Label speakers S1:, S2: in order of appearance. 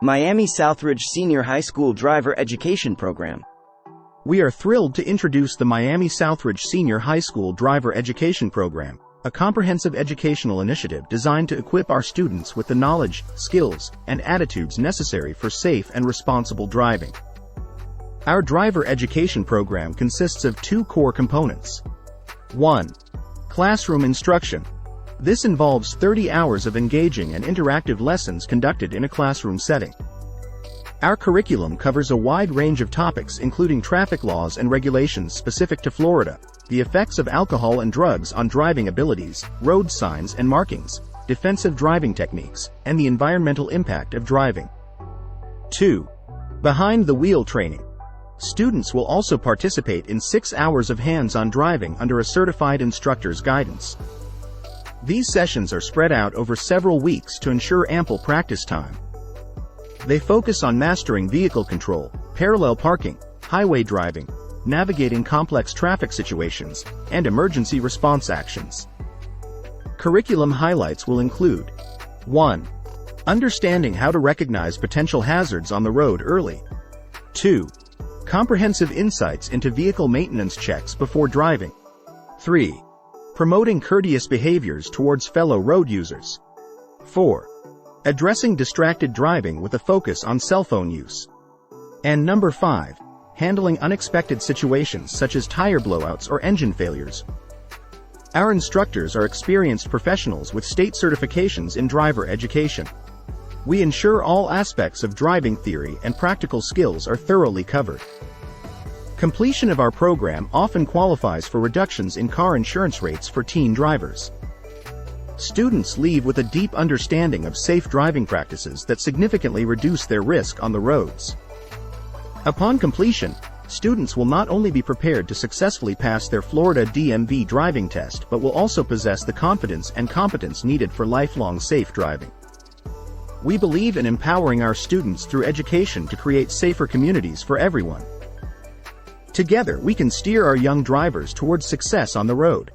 S1: Miami Southridge Senior High School Driver Education Program.
S2: We are thrilled to introduce the Miami Southridge Senior High School Driver Education Program, a comprehensive educational initiative designed to equip our students with the knowledge, skills, and attitudes necessary for safe and responsible driving. Our driver education program consists of two core components. 1. Classroom instruction. This involves 30 hours of engaging and interactive lessons conducted in a classroom setting. Our curriculum covers a wide range of topics including traffic laws and regulations specific to Florida, the effects of alcohol and drugs on driving abilities, road signs and markings, defensive driving techniques, and the environmental impact of driving. 2. Behind the wheel training. Students will also participate in 6 hours of hands-on driving under a certified instructor's guidance. These sessions are spread out over several weeks to ensure ample practice time. They focus on mastering vehicle control, parallel parking, highway driving, navigating complex traffic situations, and emergency response actions. Curriculum highlights will include 1. Understanding how to recognize potential hazards on the road early. 2. Comprehensive insights into vehicle maintenance checks before driving. 3. Promoting courteous behaviors towards fellow road users. 4. Addressing distracted driving with a focus on cell phone use. And number 5. Handling unexpected situations such as tire blowouts or engine failures. Our instructors are experienced professionals with state certifications in driver education. We ensure all aspects of driving theory and practical skills are thoroughly covered. Completion of our program often qualifies for reductions in car insurance rates for teen drivers. Students leave with a deep understanding of safe driving practices that significantly reduce their risk on the roads. Upon completion, students will not only be prepared to successfully pass their Florida DMV driving test but will also possess the confidence and competence needed for lifelong safe driving. We believe in empowering our students through education to create safer communities for everyone. Together we can steer our young drivers towards success on the road.